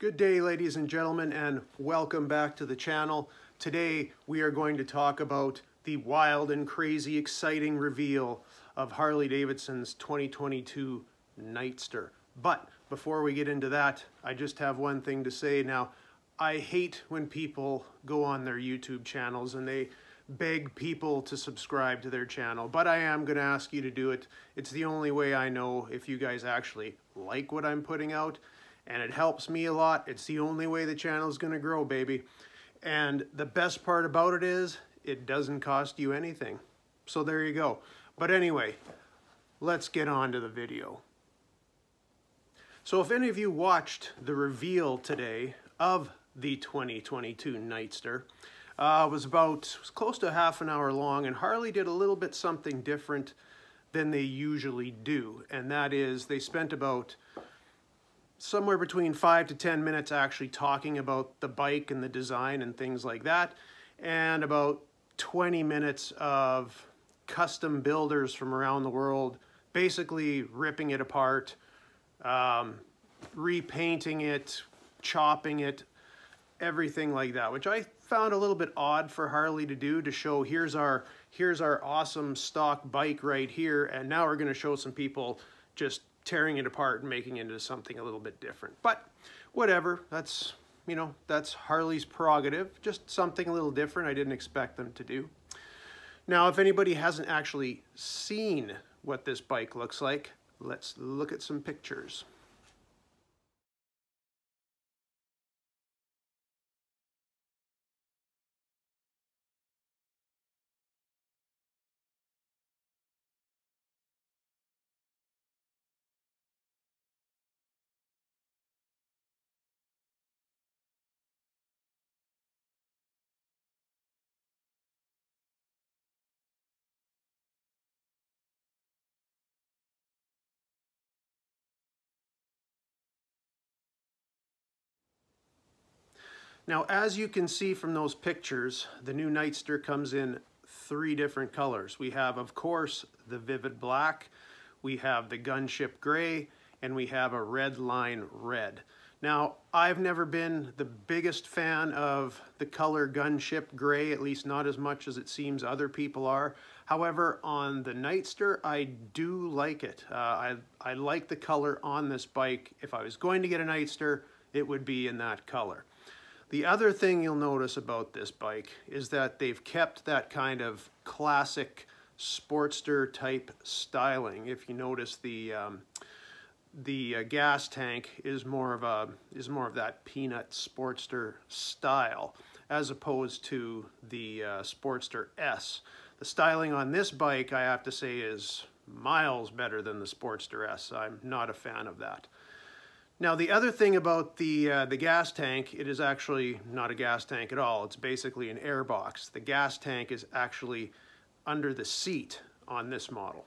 Good day, ladies and gentlemen, and welcome back to the channel. Today we are going to talk about the wild and crazy exciting reveal of Harley Davidson's 2022 Nightster. But before we get into that, I just have one thing to say. Now, I hate when people go on their YouTube channels and they beg people to subscribe to their channel, but I am going to ask you to do it. It's the only way I know if you guys actually like what I'm putting out, and it helps me a lot. It's the only way the channel is going to grow, baby. And the best part about it is it doesn't cost you anything. So there you go. But anyway, let's get on to the video. So if any of you watched the reveal today of the 2022 Nightster, it was close to half an hour long, and Harley did a little bit something different than they usually do, and that is they spent about somewhere between 5 to 10 minutes actually talking about the bike and the design and things like that, and about 20 minutes of custom builders from around the world basically ripping it apart, repainting it, chopping it, everything like that, which I found a little bit odd for Harley to do, to show here's our awesome stock bike right here, and now we're going to show some people just tearing it apart and making it into something a little bit different. But whatever, that's, you know, that's Harley's prerogative, just something a little different I didn't expect them to do. Now, if anybody hasn't actually seen what this bike looks like, let's look at some pictures. Now, as you can see from those pictures, the new Nightster comes in 3 different colors. We have, of course, the vivid black, we have the gunship gray, and we have a red line red. Now, I've never been the biggest fan of the color gunship gray, at least not as much as it seems other people are. However, on the Nightster, I do like it. I like the color on this bike. If I was going to get a Nightster, it would be in that color. The other thing you'll notice about this bike is that they've kept that kind of classic Sportster type styling. If you notice, the gas tank is more of that peanut Sportster style, as opposed to the Sportster S. The styling on this bike, I have to say, is miles better than the Sportster S. I'm not a fan of that. Now, the other thing about the gas tank, it is actually not a gas tank at all. It's basically an air box. The gas tank is actually under the seat on this model.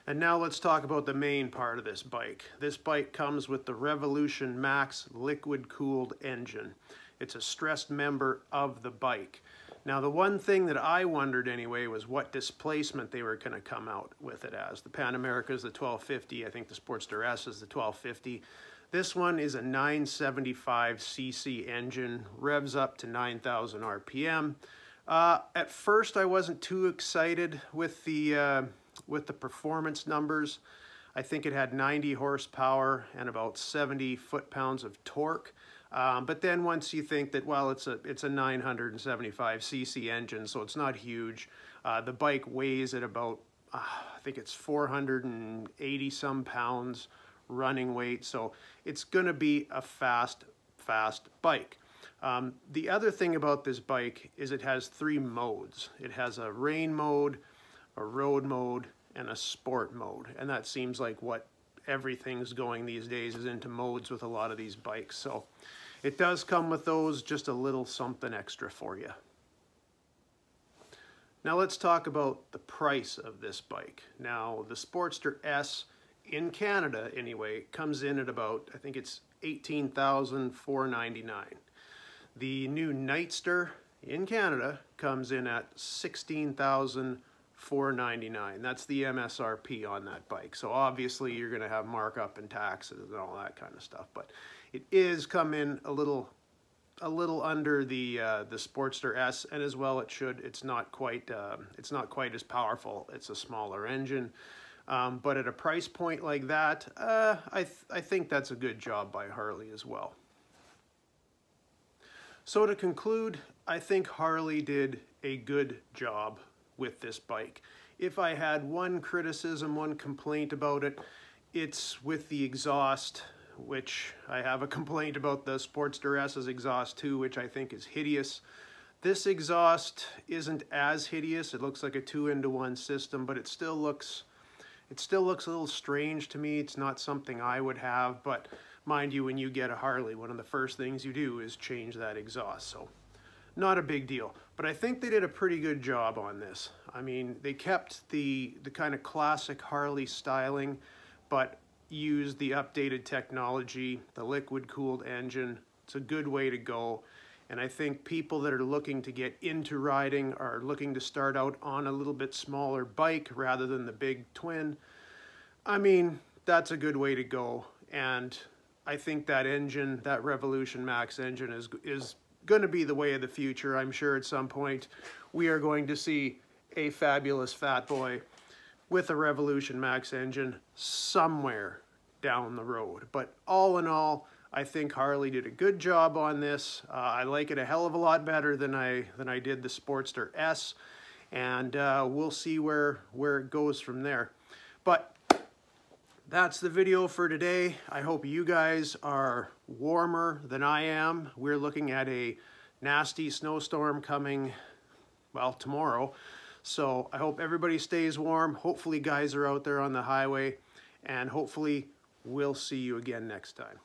And now let's talk about the main part of this bike. This bike comes with the Revolution Max liquid-cooled engine. It's a stressed member of the bike. Now, the one thing that I wondered anyway was what displacement they were going to come out with it as. The Pan America is the 1250. I think the Sportster S is the 1250. This one is a 975cc engine, revs up to 9,000 RPM. At first, I wasn't too excited with the performance numbers. I think it had 90 horsepower and about 70 foot-pounds of torque. But then once you think that, well, it's a 975cc engine, so it's not huge. The bike weighs at about, I think it's 480 some pounds running weight, so it's going to be a fast bike. The other thing about this bike is it has 3 modes. It has a rain mode, a road mode, and a sport mode, and that seems like what everything's going these days, is into modes with a lot of these bikes. So it does come with those, just a little something extra for you. Now let's talk about the price of this bike. Now, the Sportster S in Canada anyway comes in at about, I think it's $18,499. The new Nightster in Canada comes in at $16,499. $499. That's the MSRP on that bike. So obviously you're going to have markup and taxes and all that kind of stuff, but it is come in a little under the Sportster S, and as well it should. It's not quite as powerful. It's a smaller engine, but at a price point like that, I think that's a good job by Harley as well. So to conclude, I think Harley did a good job with this bike. If I had one criticism, one complaint about it, it's with the exhaust, which I have a complaint about the Sportster S's exhaust too, which I think is hideous. This exhaust isn't as hideous. It looks like a 2-into-1 system, but it still looks a little strange to me. It's not something I would have, but mind you, when you get a Harley, one of the first things you do is change that exhaust, so not a big deal. But I think they did a pretty good job on this. I mean, they kept the kind of classic Harley styling, but used the updated technology, the liquid-cooled engine. It's a good way to go. And I think people that are looking to get into riding are looking to start out on a little bit smaller bike rather than the big twin. I mean, that's a good way to go. And I think that engine, that Revolution Max engine is going to be the way of the future. I'm sure at some point we are going to see a fabulous fat boy with a Revolution Max engine somewhere down the road. But all in all, I think Harley did a good job on this. I like it a hell of a lot better than I did the Sportster S, and we'll see where it goes from there. But that's the video for today. I hope you guys are warmer than I am. We're looking at a nasty snowstorm coming, well, tomorrow. So I hope everybody stays warm. Hopefully guys are out there on the highway, and hopefully we'll see you again next time.